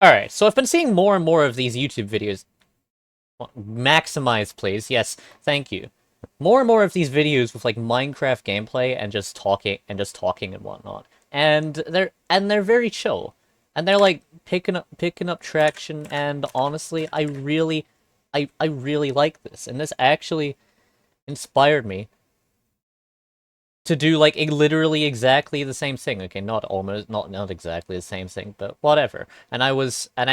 Alright, so I've been seeing more and more of these YouTube videos. Maximize, please. Yes, thank you. More and more of these videos with like Minecraft gameplay and just talking and whatnot. And they're very chill. And they're like picking up traction, and honestly, I really like this. And this actually inspired me to do like literally exactly the same thing. Okay, not exactly the same thing, but whatever. And I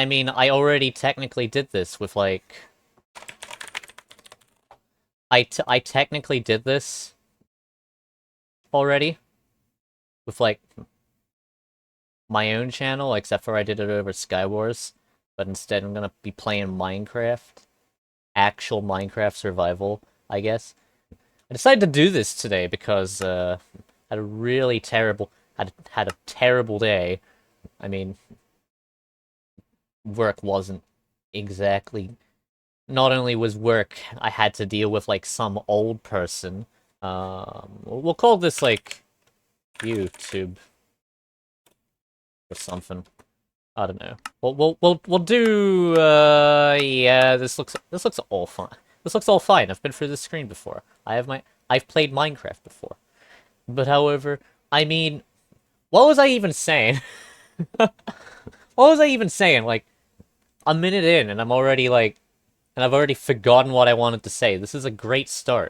mean, I already technically did this with like I technically did this already with like my own channel, except for I did it over Skywars. But instead, I'm gonna be playing Minecraft, actual Minecraft survival, I guess. I decided to do this today because had a really terrible had a terrible day. I mean, work wasn't exactly. Not only was work, I had to deal with like some old person. We'll call this like YouTube or something. I don't know. We'll do. Yeah. This looks all fine. This looks all fine. I've been through this screen before. I've played Minecraft before. But however, I mean, what was I even saying? What was I even saying? Like a minute in, and I've already forgotten what I wanted to say. This is a great start.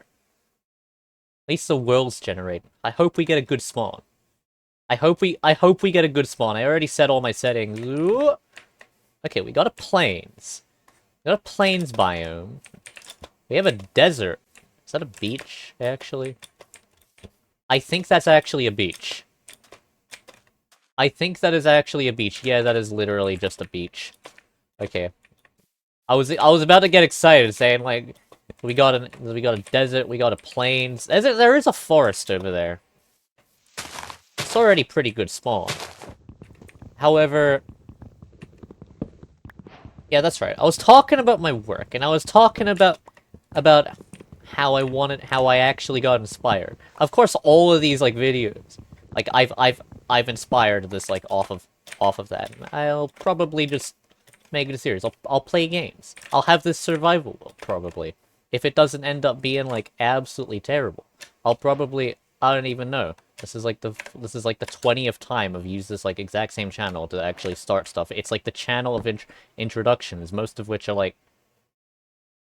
At least the world's generated. I hope we get a good spawn. I hope we get a good spawn. I already set all my settings. Ooh. Okay, we got a plains. We got a plains biome. We have a desert. Is that a beach, actually? I think that's actually a beach. I think that is actually a beach. Yeah, that is literally just a beach. Okay. I was about to get excited, saying like we got a desert, we got a plains. There is a forest over there. It's already pretty good spawn. However, yeah, that's right. I was talking about my work, and I was talking about how I actually got inspired. Of course, all of these like videos, like I've inspired this like off of that. I'll probably just make it a series. I'll play games. I'll have this survival world, probably. If it doesn't end up being like absolutely terrible, I don't even know. This is like the 20th time I've used this like exact same channel to actually start stuff. It's like the channel of introductions, most of which are like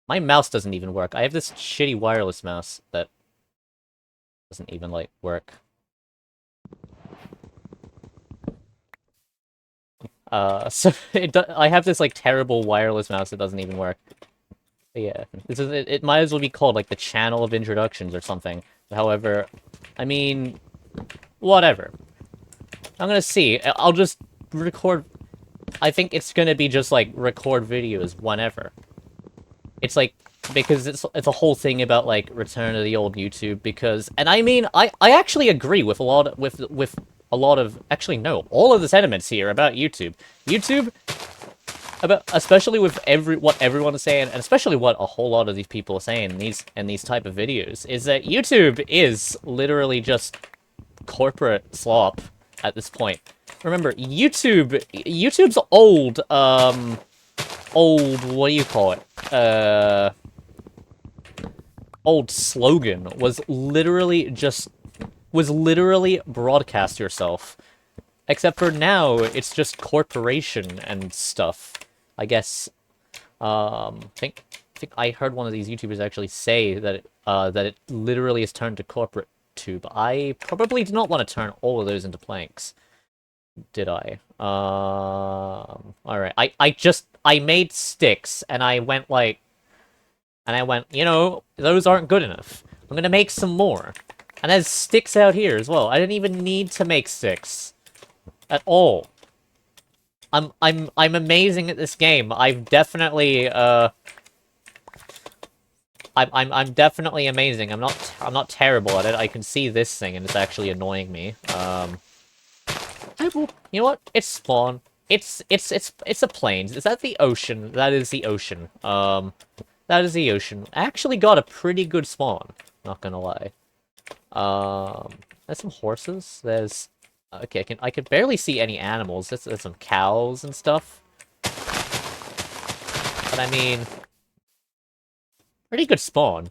my mouse doesn't even work. I have this shitty wireless mouse that doesn't even like work. So I have this like terrible wireless mouse that doesn't even work. Yeah, it might as well be called like the channel of introductions or something. However, I mean, whatever. I'm gonna see. I'll just record. I think it's gonna be just like record videos whenever. It's like because it's a whole thing about like return to the old YouTube because and I mean I actually agree with a lot with a lot of actually no all of the sentiments here about YouTube. YouTube about especially with what everyone is saying, and especially what a whole lot of these people are saying in these type of videos, is that YouTube is literally just corporate slop at this point. Remember, YouTube's old what do you call it? Old slogan was literally broadcast yourself. Except for now, it's just corporation and stuff. I guess, I think I heard one of these YouTubers actually say that it literally has turned to corporate tube. I probably did not want to turn all of those into planks, did I? Alright. I made sticks, and I went, those aren't good enough. I'm gonna make some more. And there's sticks out here as well. I didn't even need to make sticks. At all. I'm amazing at this game. I'm definitely amazing. I'm not terrible at it. I can see this thing and it's actually annoying me. You know what? It's spawn. It's a plains. Is that the ocean? That is the ocean. That is the ocean. I actually got a pretty good spawn, not gonna lie. There's some horses. There's okay, I can barely see any animals. There's some cows and stuff. But I mean, pretty good spawn.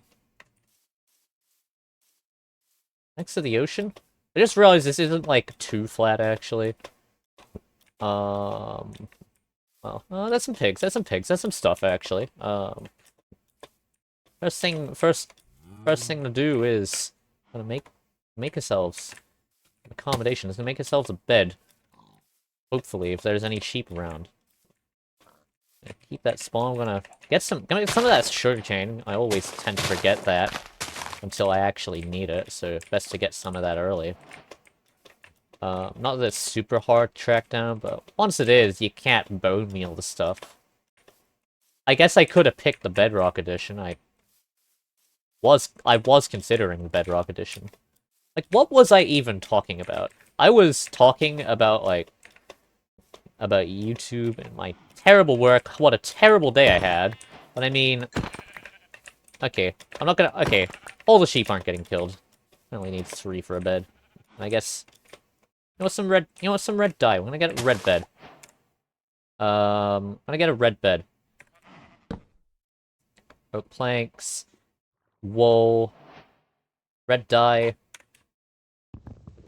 Next to the ocean? I just realized this isn't, like, too flat, actually. Well, that's some pigs, that's some pigs, that's some stuff, actually. First thing to do is gonna make ourselves an accommodation. Is gonna make ourselves a bed. Hopefully, if there's any sheep around. Keep that spawn. I'm gonna get some of that sugarcane. I always tend to forget that until I actually need it, so best to get some of that early. Not that it's super hard to track down, but once it is, you can't bone meal the stuff. I guess I could have picked the Bedrock edition. I was considering the Bedrock edition. Like, what was I even talking about? I was talking about, like, about YouTube and my terrible work. What a terrible day I had. But I mean... Okay, I'm not gonna... Okay, all the sheep aren't getting killed. I only need 3 for a bed. And I guess... You know what, some red dye. I'm gonna get a red bed. I'm gonna get a red bed. Oak planks. Wool. Red dye.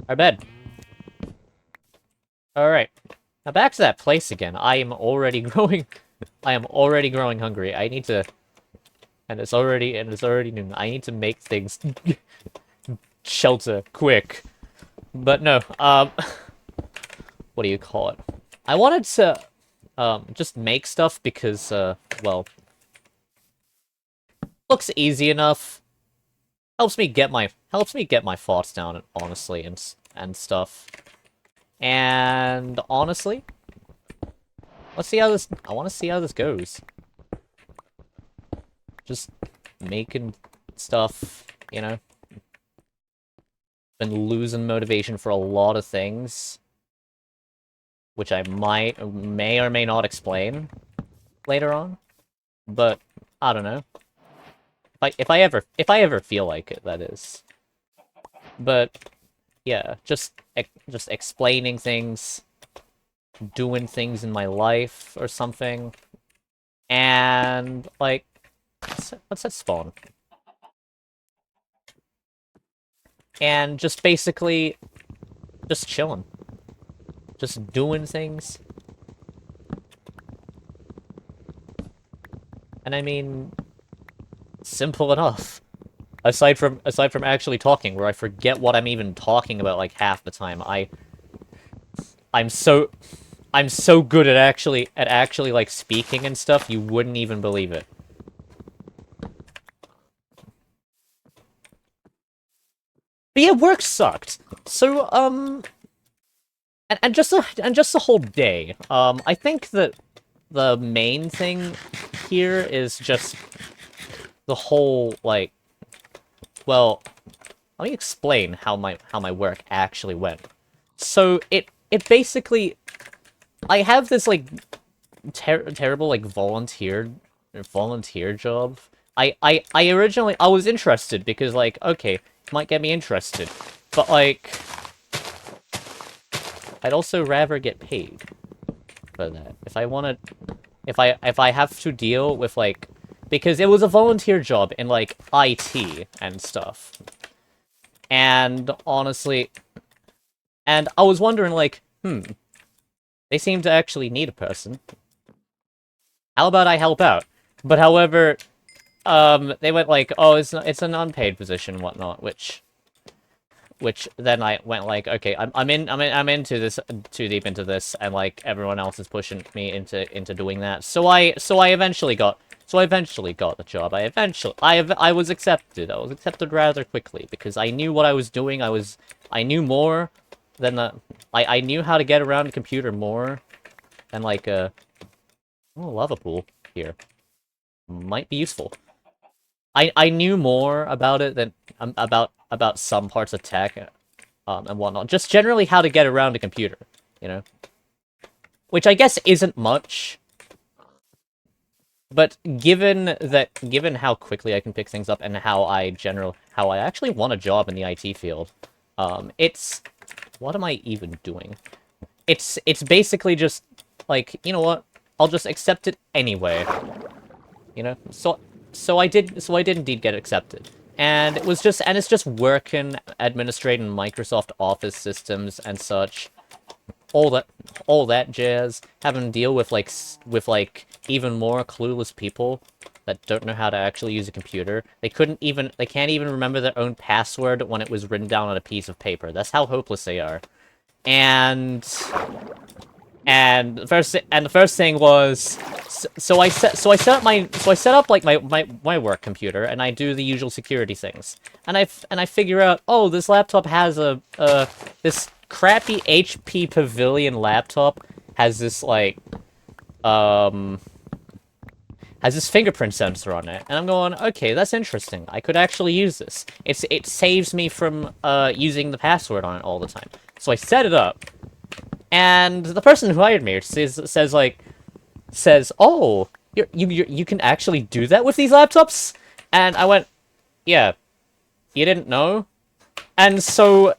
Our bed. Alright. Now back to that place again. I am already growing... I am already growing hungry. I need to... And it's already noon. I need to make things... shelter. Quick. But no, what do you call it? I wanted to, just make stuff because, well... Looks easy enough. Helps me get my thoughts down, honestly, and stuff. And honestly, let's see how this. I want to see how this goes. Just making stuff, you know. Been losing motivation for a lot of things, which I may or may not explain later on. But I don't know. If I ever feel like it, that is. But yeah, just explaining things, doing things in my life or something, and like, what's that spawn? And just basically, just chilling, just doing things. And I mean, simple enough. Aside from actually talking, where I forget what I'm even talking about like half the time. I'm so good at actually like speaking and stuff, you wouldn't even believe it. But yeah, work sucked. So and just the whole day. I think that the main thing here is just the whole, like, well, let me explain how my work actually went. So it basically, I have this like terrible like volunteer job. I originally I was interested because like, okay, it might get me interested, but like I'd also rather get paid for that. If I have to deal with like, because it was a volunteer job in like IT and stuff. And honestly, and I was wondering like, they seem to actually need a person. How about I help out? But however, they went like, oh, it's an unpaid position and whatnot, which then I went like, okay, I'm into this, too deep into this, and like everyone else is pushing me into doing that. So I eventually got the job. I was accepted. I was accepted rather quickly because I knew what I was doing. I knew more than I knew how to get around a computer more than like oh, lava pool here might be useful. I knew more about it than about some parts of tech and whatnot. Just generally how to get around a computer, you know? Which I guess isn't much. But given how quickly I can pick things up and how I actually want a job in the IT field, it's, what am I even doing? It's basically just like, you know what? I'll just accept it anyway. you know. So I did indeed get accepted, and it's just working, administrating Microsoft Office systems and such, all that all that jazz, having to deal with like even more clueless people that don't know how to actually use a computer. They can't even remember their own password when it was written down on a piece of paper. That's how hopeless they are. And the first thing was, so I set up like my work computer, and I do the usual security things, and I figure out, oh, this laptop has this crappy HP Pavilion laptop has this like has this fingerprint sensor on it, and I'm going, okay, that's interesting. I could actually use this. It saves me from using the password on it all the time. So I set it up, and the person who hired me says, oh, you can actually do that with these laptops? And I went, yeah, you didn't know? And so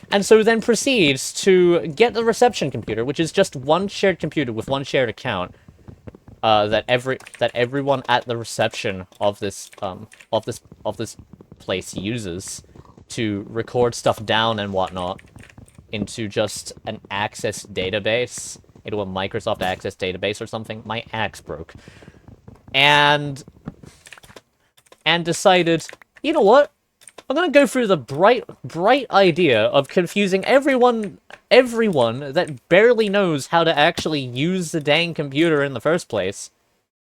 then proceeds to get the reception computer, which is just one shared computer with one shared account, that everyone at the reception of this place uses to record stuff down and whatnot into just an Access database, into a Microsoft Access database or something. My axe broke. And decided, you know what? I'm gonna go through the bright idea of confusing everyone that barely knows how to actually use the dang computer in the first place.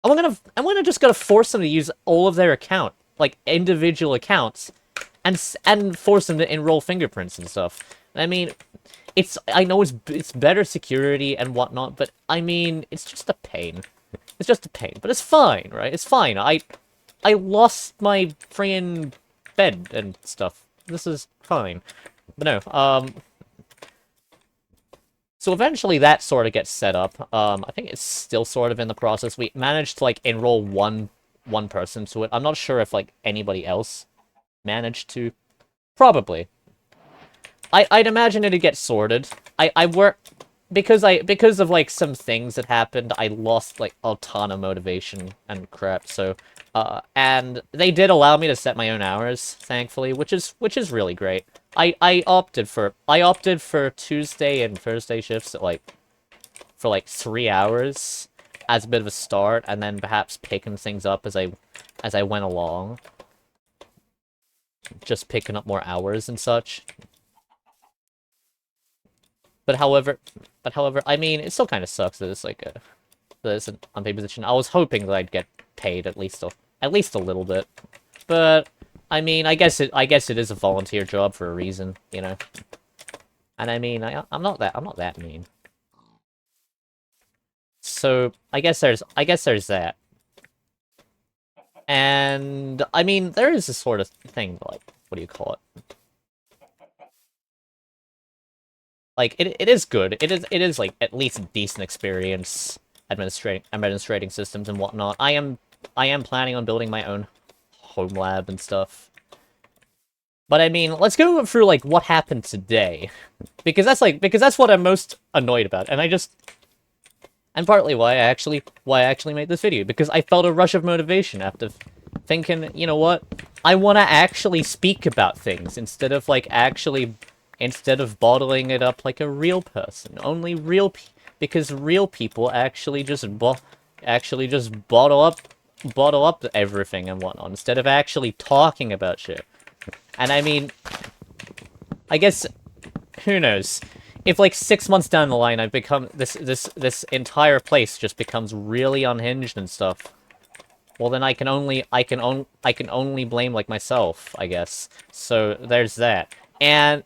I'm gonna just force them to use all of their account, like individual accounts, and force them to enroll fingerprints and stuff. I mean, I know it's better security and whatnot, but I mean, it's just a pain. It's just a pain, but it's fine, right? It's fine. I lost my freaking bed and stuff. This is fine. But no, so eventually that sort of gets set up. I think it's still sort of in the process. We managed to, like, enroll one person to it. I'm not sure if, like, anybody else managed to. Probably. I'd imagine it'd get sorted. I work... Because of, like, some things that happened, I lost, like, a ton of motivation and crap, so... and they did allow me to set my own hours, thankfully, which is really great. I opted for Tuesday and Thursday shifts at, like, for, like, 3 hours as a bit of a start, and then perhaps picking things up as I went along. Just picking up more hours and such. But however, I mean, it still kind of sucks that it's like that it's an unpaid position. I was hoping that I'd get paid at least a little bit, but I mean, I guess it is a volunteer job for a reason, you know. And I mean, I'm not that mean. So I guess there's that. And I mean, there is this sort of thing, like, what do you call it? Like, it is good. It is like at least a decent experience administrating systems and whatnot. I am planning on building my own home lab and stuff. But I mean, let's go through like what happened today, because that's what I'm most annoyed about, and partly why I actually made this video, because I felt a rush of motivation after thinking, you know what, I want to actually speak about things instead of bottling it up like a real person. Only because real people actually just bottle up everything and whatnot instead of actually talking about shit. And I mean, I guess, who knows? If like 6 months down the line, I've become this entire place just becomes really unhinged and stuff. Well, then I can only blame like myself, I guess. So there's that. And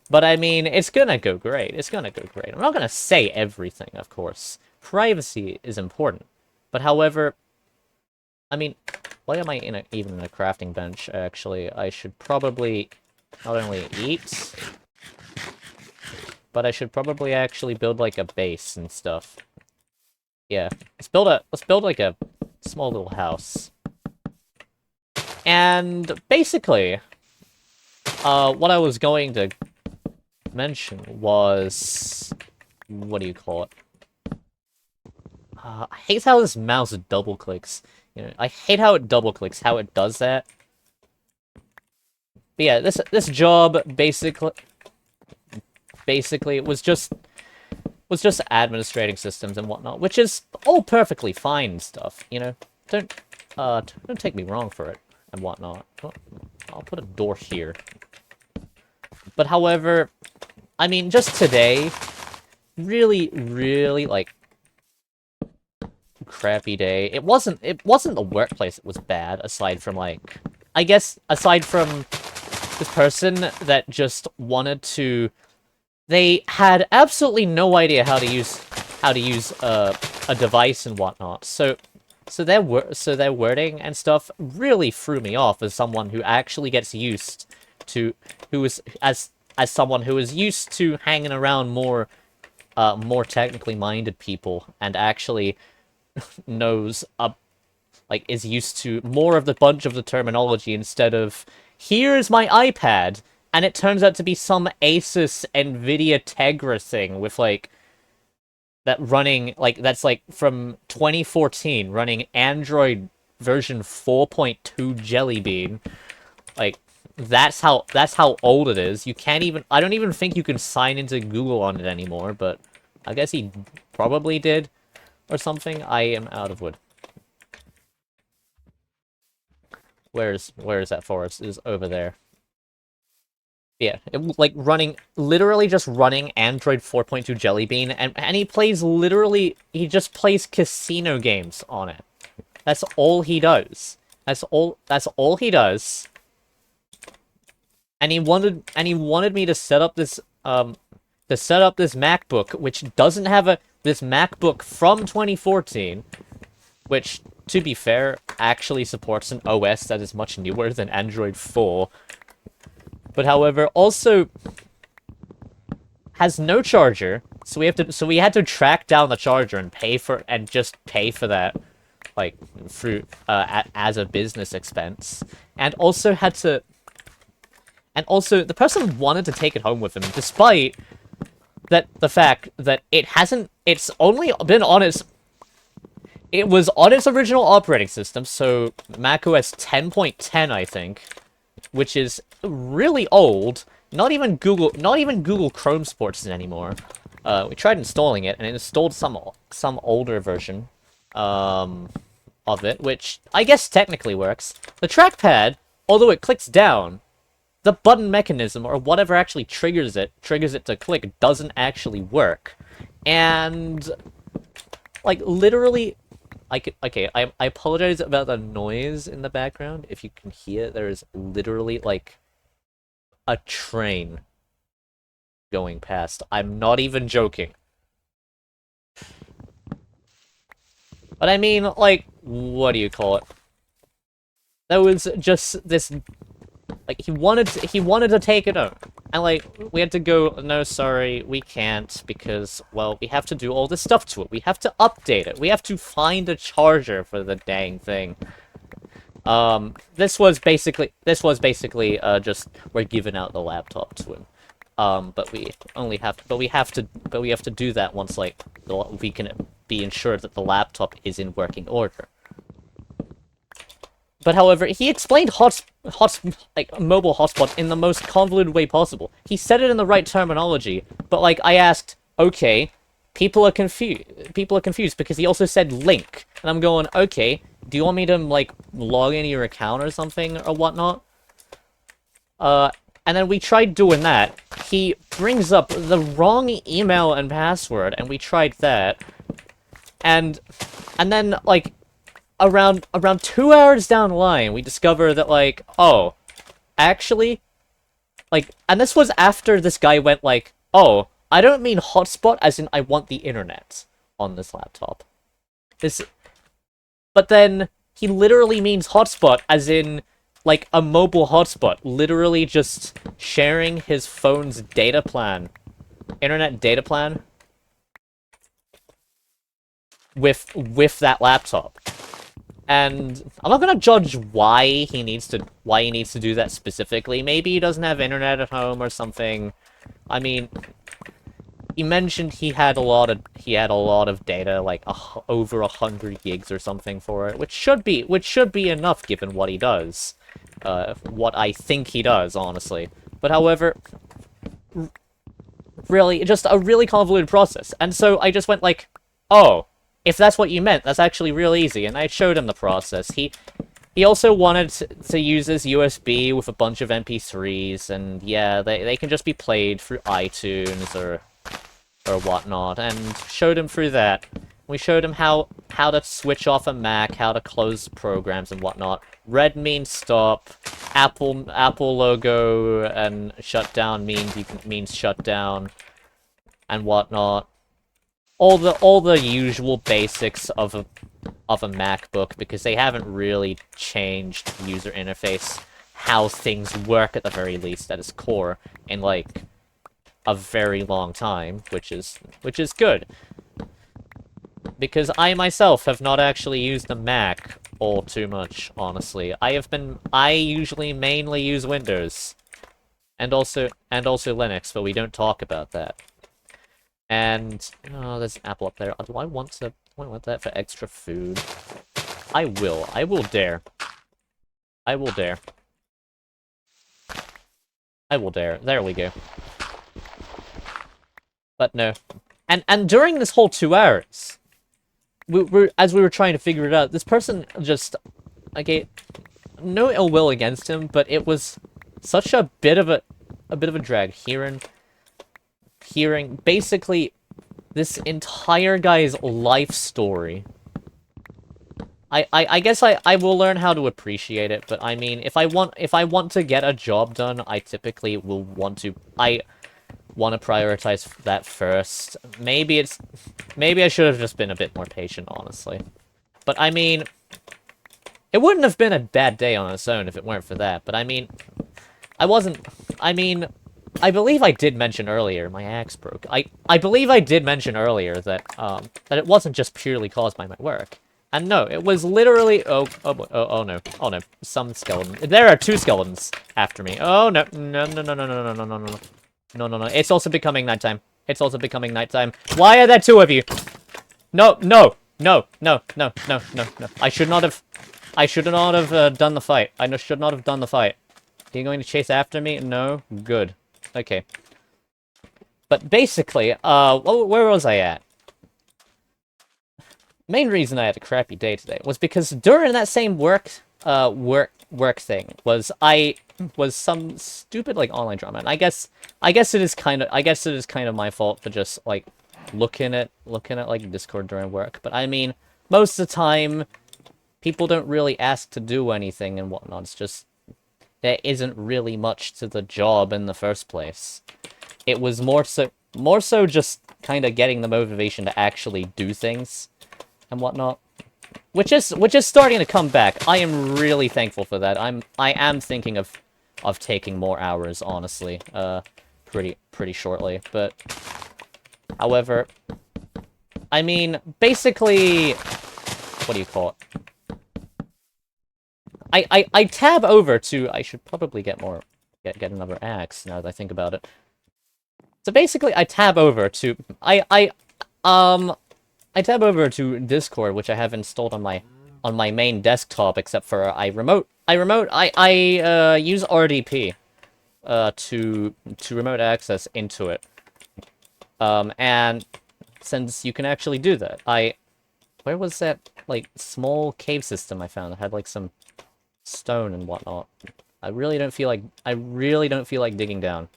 but I mean, it's gonna go great. It's gonna go great. I'm not gonna say everything, of course. Privacy is important. But however, I mean, why am I even in a crafting bench, actually? I should probably not only eat, but I should probably actually build like a base and stuff. Yeah, let's build like a small little house. And basically, what I was going to mention was, what do you call it? I hate how this mouse double clicks. You know, I hate how it double clicks, how it does that. But yeah, this job basically was just administrating systems and whatnot, which is all perfectly fine stuff, you know? Don't don't take me wrong for it and whatnot. Well, I'll put a door here. But however, I mean, just today, really, really, like, crappy day. It wasn't the workplace that was bad, aside from, like, I guess, aside from this person that just wanted to... They had absolutely no idea how to use a device and whatnot. So their wording and stuff really threw me off as someone who actually gets used to as someone who is used to hanging around more technically minded people and actually knows like is used to more of the bunch of the terminology instead of here's my iPad. And it turns out to be some Asus NVIDIA Tegra thing with, like, that running, like, that's, like, from 2014, running Android version 4.2 Jelly Bean. Like, that's how old it is. You can't even, I don't even think you can sign into Google on it anymore, but I guess he probably did, or something. I am out of wood. Where is that forest? It is over there. Yeah, like literally just running Android 4.2 Jelly Bean, and he just plays casino games on it. That's all he does. That's all he does. And he wanted me to set up this MacBook, which doesn't have this MacBook from 2014, which, to be fair, actually supports an OS that is much newer than Android 4. But however, also has no charger, so we had to track down the charger and pay for that, like, through as a business expense, and also the person wanted to take it home with him, despite the fact that it's only been on it was on its original operating system, so macOS 10.10, I think, which is really old. Not even Google Chrome supports it anymore. We tried installing it, and it installed some older version of it, which I guess technically works. The trackpad, although it clicks down, the button mechanism, or whatever actually triggers it to click, doesn't actually work. And, like, literally... Okay, I apologize about the noise in the background. If you can hear, there is literally, like, a train going past. I'm not even joking. But I mean, like, what do you call it? There was just this... Like, he wanted to take it home. And, like, we had to go, no, sorry, we can't, because, well, we have to do all this stuff to it. We have to update it. We have to find a charger for the dang thing. This was basically, just, we're giving out the laptop to him. But we have to do that once, like, we can be ensured that the laptop is in working order. But however, he explained like, mobile hotspot in the most convoluted way possible. He said it in the right terminology, but, like, I asked, okay, people are confused because he also said link. And I'm going, okay, do you want me to, like, log into your account or something or whatnot? And then we tried doing that. He brings up the wrong email and password, and we tried that. And then, like, around 2 hours down the line, we discover that, like, oh, actually, like, and this was after this guy went, like, oh, I don't mean hotspot as in I want the internet on this laptop. But then he literally means hotspot as in, like, a mobile hotspot, literally just sharing his phone's data plan, internet data plan, with that laptop. And I'm not gonna judge why he needs to do that specifically. Maybe he doesn't have internet at home or something. I mean, he mentioned he had a lot of data, like over 100 gigs or something for it, which should be enough given what he does, what I think he does, honestly. But however, really, just a really convoluted process, and so I just went like, oh, if that's what you meant, that's actually real easy, and I showed him the process. He also wanted to use his USB with a bunch of MP3s, and yeah, they can just be played through iTunes or whatnot, and showed him through that. We showed him how to switch off a Mac, how to close programs and whatnot. Red means stop. Apple logo and shutdown means shut down and whatnot. All the usual basics of a MacBook, because they haven't really changed the user interface, how things work at the very least at its core, in like a very long time, which is good. Because I myself have not actually used a Mac all too much, honestly. I usually mainly use Windows. And also Linux, but we don't talk about that. And oh, there's an apple up there. Do I want that for extra food? I will. I will dare. I will dare. I will dare. There we go. But no. And during this whole 2 hours, as we were trying to figure it out, this person just, okay, no ill will against him, but it was such a bit of a drag hearing basically this entire guy's life story. I guess I will learn how to appreciate it, but I mean, if I want to get a job done, I typically will want to prioritize that first. Maybe I should have just been a bit more patient, honestly. But I mean, it wouldn't have been a bad day on its own if it weren't for that. But I mean, I believe I did mention earlier my axe broke. I believe I did mention earlier that that it wasn't just purely caused by my work. And no, it was literally oh no. Some skeleton. There are 2 skeletons after me. Oh no. No. It's also becoming nighttime. It's also becoming nighttime. Why are there 2 of you? No. I should not have done the fight. I should not have done the fight. Are you going to chase after me? No? Good. Okay. But basically, where was I at? Main reason I had a crappy day today was because during that same work thing was some stupid like online drama, and I guess it is kind of my fault for just like looking at like Discord during work. But I mean, most of the time, people don't really ask to do anything and whatnot. It's just there isn't really much to the job in the first place. It was more so just kind of getting the motivation to actually do things and whatnot, which is starting to come back. I am really thankful for that. I am thinking of taking more hours, honestly, pretty shortly. But however, I mean, basically, what do you call it? I tab over to. I should probably get another axe now that I think about it. So basically, I tab over to I tab over to Discord, which I have installed on my main desktop, except for I use RDP to remote access into it. And since you can actually do that, where was that like small cave system I found that had like some stone and whatnot? I really don't feel like digging down.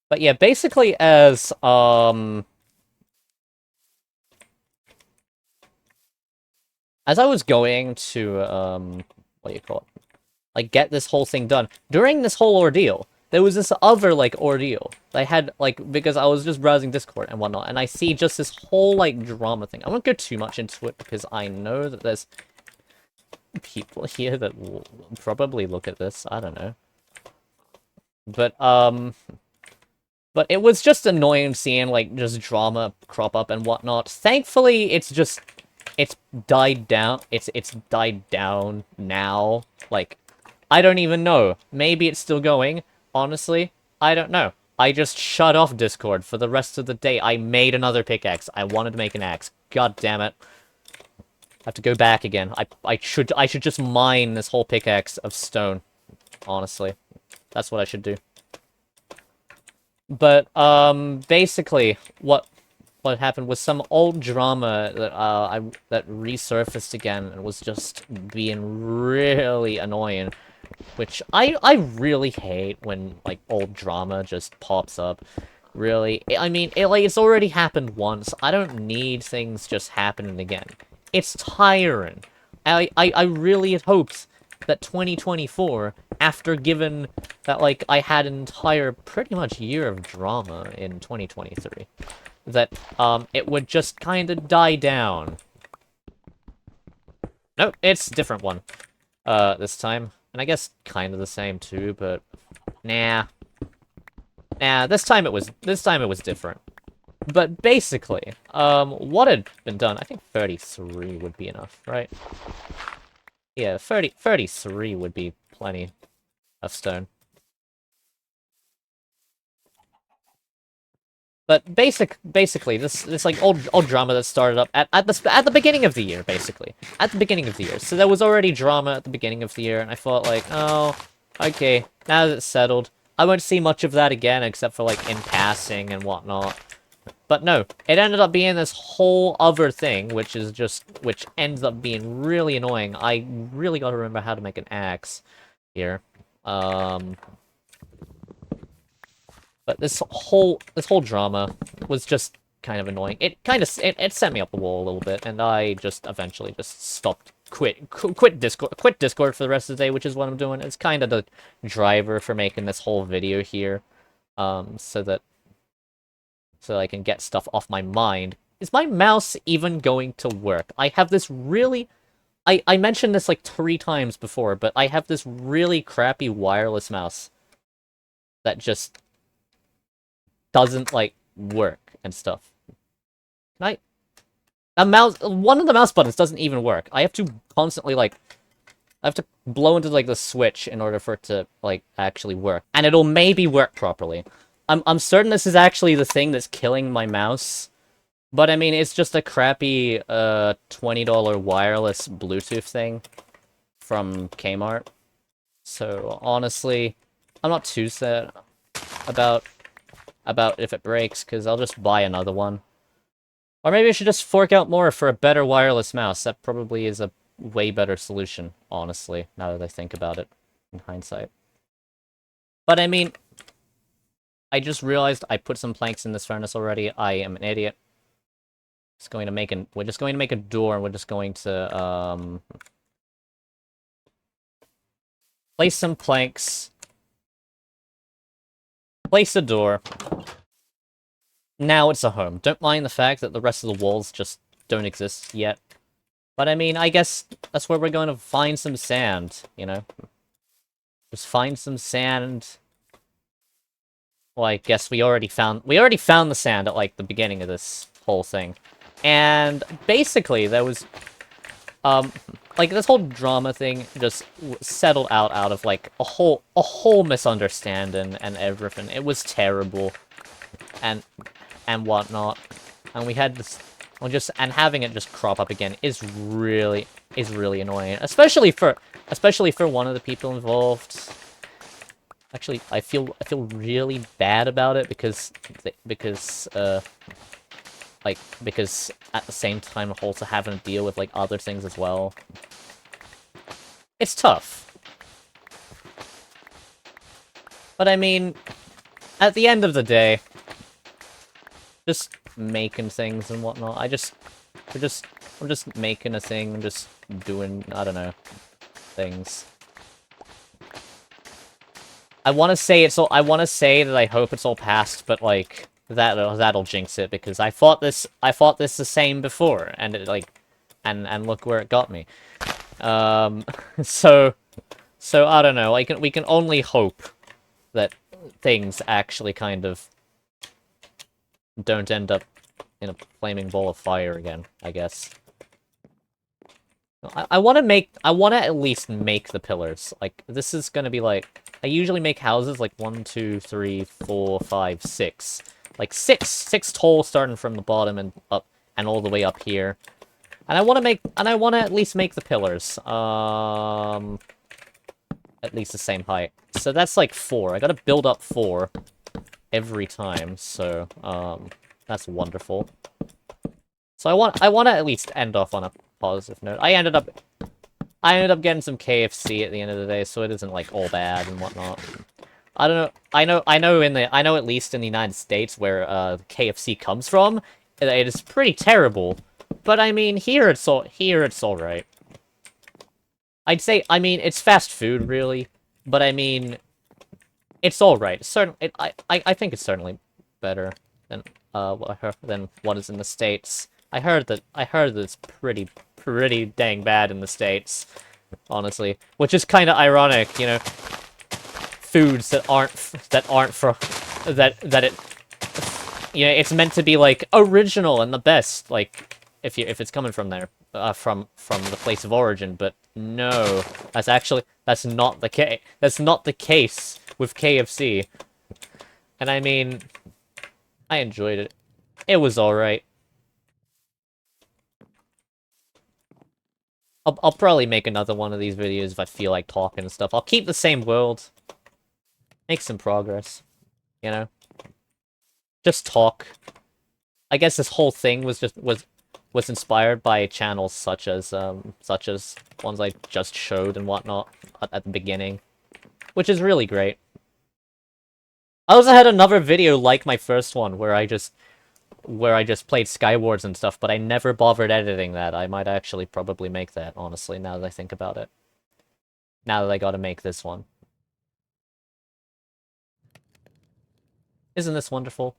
But yeah, basically as I was going to what do you call it? Like get this whole thing done. During this whole ordeal, there was this other like ordeal. I had like because I was just browsing Discord and whatnot, and I see just this whole like drama thing. I won't go too much into it because I know that there's people here that will probably look at this. I don't know. But it was just annoying seeing, like, just drama crop up and whatnot. Thankfully, it's died down. It's died down now. Like, I don't even know. Maybe it's still going, honestly. I don't know. I just shut off Discord for the rest of the day. I made another pickaxe. I wanted to make an axe. God damn it. I have to go back again. I should just mine this whole pickaxe of stone. Honestly. That's what I should do. But, basically, what happened was some old drama that, that resurfaced again and was just being really annoying. Which I really hate when, like, old drama just pops up. Really. I mean, it's already happened once. I don't need things just happening again. It's tiring. I really had hoped that 2024, after given that, like, I had an entire, pretty much year of drama in 2023, that, it would just kind of die down. Nope, it's a different one, this time. And I guess kind of the same too, but nah. Nah, this time it was different. But basically, what had been done, I think 33 would be enough, right? Yeah, 33 would be plenty of stone. But basically, this like old drama that started up at the beginning of the year, basically. At the beginning of the year. So there was already drama at the beginning of the year, and I thought like, oh, okay, now that it's settled, I won't see much of that again, except for like in passing and whatnot. But no, it ended up being this whole other thing, which ends up being really annoying. I really gotta remember how to make an axe here. But this whole drama was just kind of annoying. It sent me up the wall a little bit, and I just eventually just stopped, quit Discord for the rest of the day, which is what I'm doing. It's kind of the driver for making this whole video here, so that I can get stuff off my mind. Is my mouse even going to work? I have this really... I mentioned this like 3 times before, but I have this really crappy wireless mouse that just doesn't, like, work and stuff. Can one of the mouse buttons doesn't even work. I have to constantly, like... I have to blow into, like, the switch in order for it to, like, actually work. And it'll maybe work properly. I'm certain this is actually the thing that's killing my mouse. But, I mean, it's just a crappy, $20 wireless Bluetooth thing from Kmart. So, honestly, I'm not too sad about if it breaks, because I'll just buy another one. Or maybe I should just fork out more for a better wireless mouse. That probably is a way better solution, honestly, now that I think about it, in hindsight. But, I mean... I just realized I put some planks in this furnace already. I am an idiot. We're just going to make a door, and we're just going to, place some planks. Place a door. Now it's a home. Don't mind the fact that the rest of the walls just don't exist yet. But I mean, I guess that's where we're going to find some sand, you know? Just find some sand. Well, I guess we already found the sand at, like, the beginning of this whole thing. And basically, there was, like, this whole drama thing just settled out of, like, a whole misunderstanding and everything. It was terrible. And whatnot. And we had this, and having it just crop up again is really annoying. Especially for one of the people involved. Actually, I feel really bad about it because at the same time I'm also having to deal with, like, other things as well. It's tough. But I mean, at the end of the day, just making things and whatnot, I'm just making a thing, I'm just doing, I don't know, things. I want to say that I hope it's all passed, but, like, that'll jinx it, because I fought this the same before, and it, like, and look where it got me. So I don't know, we can only hope that things actually kind of don't end up in a flaming ball of fire again, I guess. I want to make, I want to at least make the pillars. Like, this is gonna be like, I usually make houses like 1, 2, 3, 4, 5, 6. Like six tall starting from the bottom and up, and all the way up here. And I want to make, and I want to at least make the pillars. At least the same height. So that's like 4. I gotta build up 4 every time, so, that's wonderful. So I want to at least end off on a positive note. I ended up getting some KFC at the end of the day, so it isn't like all bad and whatnot. I don't know. I know at least in the United States where KFC comes from, it is pretty terrible. But I mean, here it's all right. I'd say, I mean, it's fast food really, but I mean, it's all right. I think it's certainly better than than what is in the States. I heard that it's pretty dang bad in the States, honestly, which is kind of ironic, you know. Foods that aren't for that it, you know, it's meant to be like original and the best, like if it's coming from there, from the place of origin, but no, that's not the case. That's not the case with KFC. And I mean, I enjoyed it. It was alright. I'll probably make another one of these videos if I feel like talking and stuff. I'll keep the same world. Make some progress. You know? Just talk. I guess this whole thing was inspired by channels such as ones I just showed and whatnot at the beginning. Which is really great. I also had another video like my first one where I just played Skywars and stuff, but I never bothered editing that. I might actually probably make that, honestly, now that I think about it. Now that I gotta make this one. Isn't this wonderful?